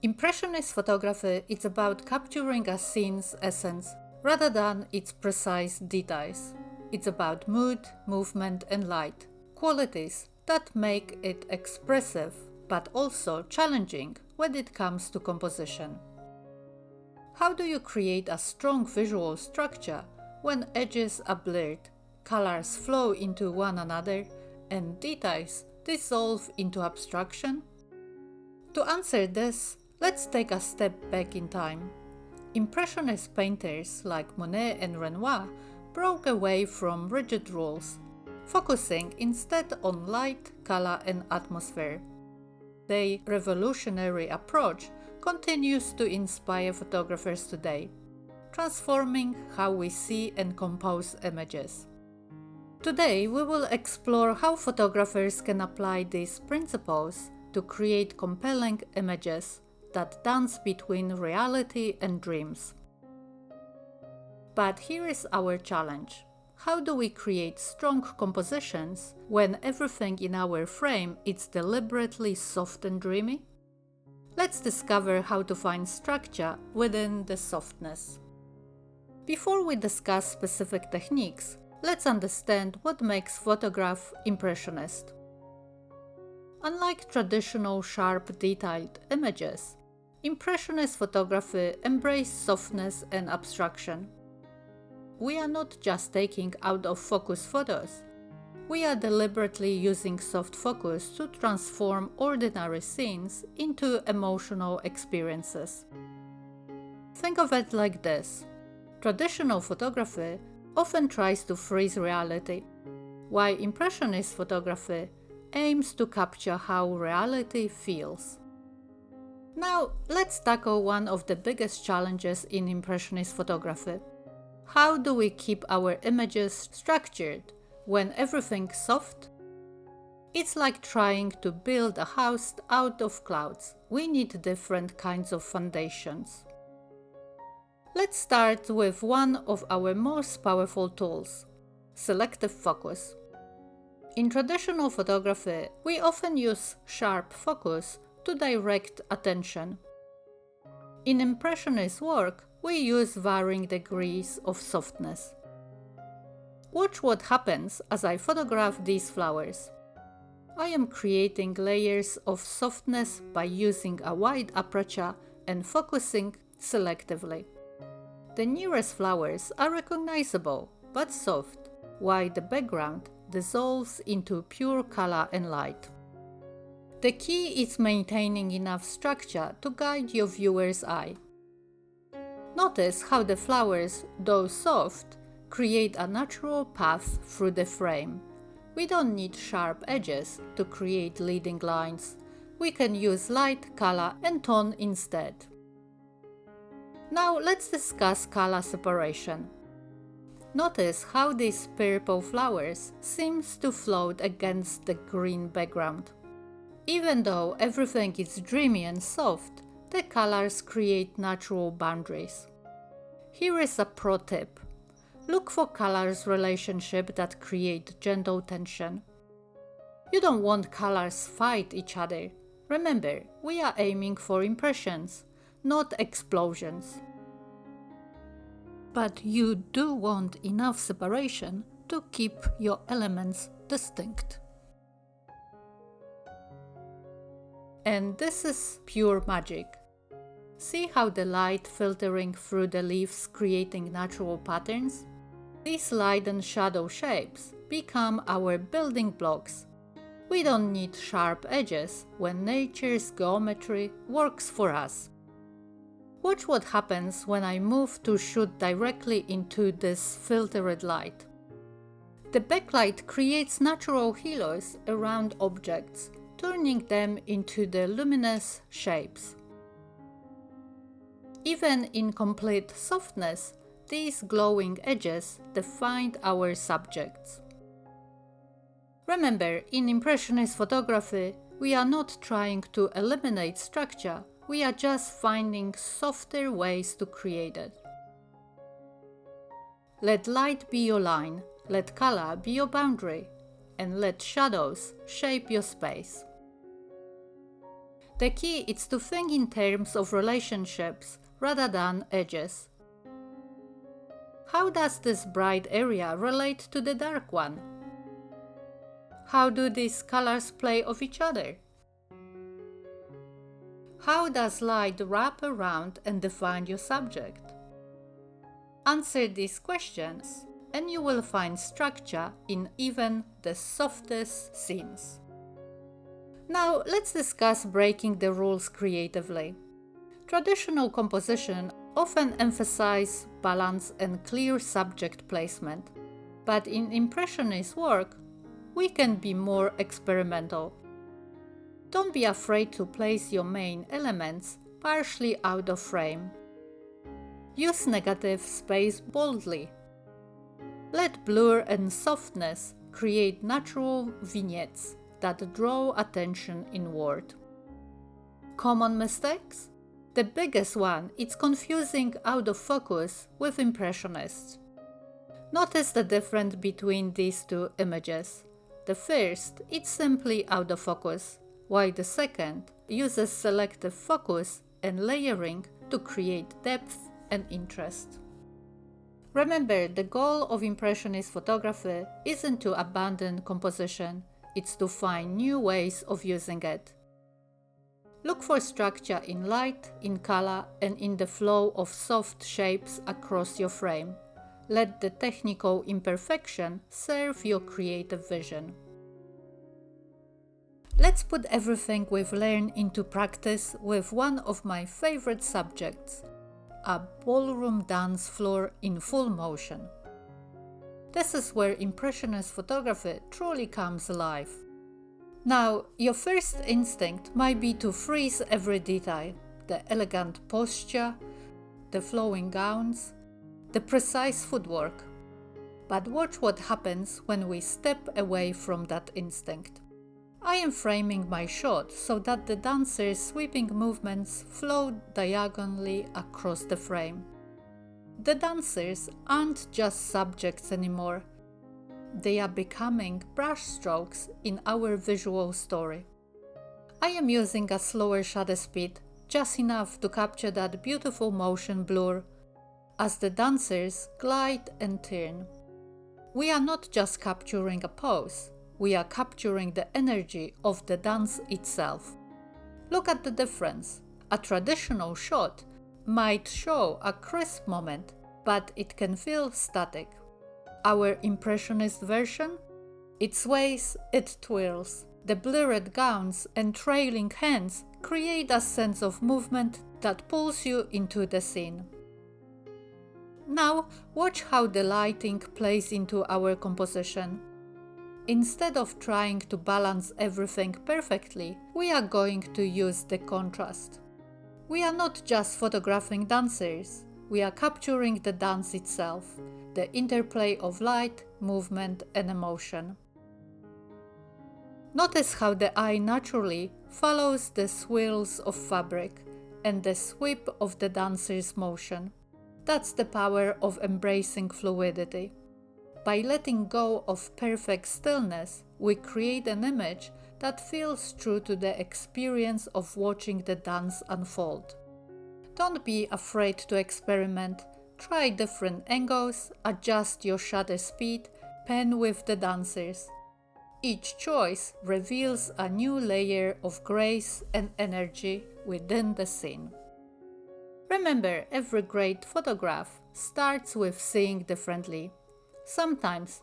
Impressionist photography is about capturing a scene's essence rather than its precise details. It's about mood, movement, and light, qualities that make it expressive but also challenging when it comes to composition. How do you create a strong visual structure when edges are blurred, colors flow into one another, and details dissolve into abstraction? To answer this, let's take a step back in time. Impressionist painters like Monet and Renoir broke away from rigid rules, focusing instead on light, color, and atmosphere. Their revolutionary approach continues to inspire photographers today, transforming how we see and compose images. Today, we will explore how photographers can apply these principles to create compelling images that dance between reality and dreams. But here is our challenge. How do we create strong compositions when everything in our frame is deliberately soft and dreamy? Let's discover how to find structure within the softness. Before we discuss specific techniques, let's understand what makes photograph impressionist. Unlike traditional sharp, detailed images, Impressionist photography embraces softness and abstraction. We are not just taking out-of-focus photos. We are deliberately using soft focus to transform ordinary scenes into emotional experiences. Think of it like this. Traditional photography often tries to freeze reality, while Impressionist photography aims to capture how reality feels. Now, let's tackle one of the biggest challenges in Impressionist photography. How do we keep our images structured when everything's soft? It's like trying to build a house out of clouds. We need different kinds of foundations. Let's start with one of our most powerful tools, selective focus. In traditional photography, we often use sharp focus to direct attention. In Impressionist work, we use varying degrees of softness. Watch what happens as I photograph these flowers. I am creating layers of softness by using a wide aperture and focusing selectively. The nearest flowers are recognizable but soft, while the background dissolves into pure color and light. The key is maintaining enough structure to guide your viewer's eye. Notice how the flowers, though soft, create a natural path through the frame. We don't need sharp edges to create leading lines. We can use light, color, and tone instead. Now let's discuss color separation. Notice how these purple flowers seems to float against the green background. Even though everything is dreamy and soft, the colors create natural boundaries. Here is a pro tip. Look for colors relationship that create gentle tension. You don't want colors fight each other. Remember, we are aiming for impressions, not explosions. But you do want enough separation to keep your elements distinct. And this is pure magic. See how the light filtering through the leaves creating natural patterns? These light and shadow shapes become our building blocks. We don't need sharp edges when nature's geometry works for us. Watch what happens when I move to shoot directly into this filtered light. The backlight creates natural halos around objects, turning them into the luminous shapes. Even in complete softness, these glowing edges define our subjects. Remember, in Impressionist photography, we are not trying to eliminate structure, we are just finding softer ways to create it. Let light be your line, let color be your boundary, and let shadows shape your space. The key is to think in terms of relationships rather than edges. How does this bright area relate to the dark one? How do these colors play off each other? How does light wrap around and define your subject? Answer these questions and you will find structure in even the softest scenes. Now let's discuss breaking the rules creatively. Traditional composition often emphasize balance and clear subject placement, but in Impressionist work, we can be more experimental. Don't be afraid to place your main elements partially out of frame. Use negative space boldly. Let blur and softness create natural vignettes that draw attention inward. Common mistakes? The biggest one is confusing out of focus with Impressionists. Notice the difference between these two images. The first is simply out of focus, while the second uses selective focus and layering to create depth and interest. Remember, the goal of Impressionist photography isn't to abandon composition, it's to find new ways of using it. Look for structure in light, in color, and in the flow of soft shapes across your frame. Let the technical imperfection serve your creative vision. Let's put everything we've learned into practice with one of my favorite subjects, a ballroom dance floor in full motion. This is where Impressionist photography truly comes alive. Now, your first instinct might be to freeze every detail, the elegant posture, the flowing gowns, the precise footwork. But watch what happens when we step away from that instinct. I am framing my shot so that the dancer's sweeping movements flow diagonally across the frame. The dancers aren't just subjects anymore. They are becoming brushstrokes in our visual story. I am using a slower shutter speed, just enough to capture that beautiful motion blur as the dancers glide and turn. We are not just capturing a pose, we are capturing the energy of the dance itself. Look at the difference. A traditional shot might show a crisp moment, but it can feel static. Our Impressionist version? It sways, it twirls. The blurred gowns and trailing hands create a sense of movement that pulls you into the scene. Now, watch how the lighting plays into our composition. Instead of trying to balance everything perfectly, we are going to use the contrast. We are not just photographing dancers, we are capturing the dance itself, the interplay of light, movement, and emotion. Notice how the eye naturally follows the swirls of fabric and the sweep of the dancer's motion. That's the power of embracing fluidity. By letting go of perfect stillness, we create an image that feels true to the experience of watching the dance unfold. Don't be afraid to experiment. Try different angles, adjust your shutter speed, pen with the dancers. Each choice reveals a new layer of grace and energy within the scene. Remember, every great photograph starts with seeing differently. Sometimes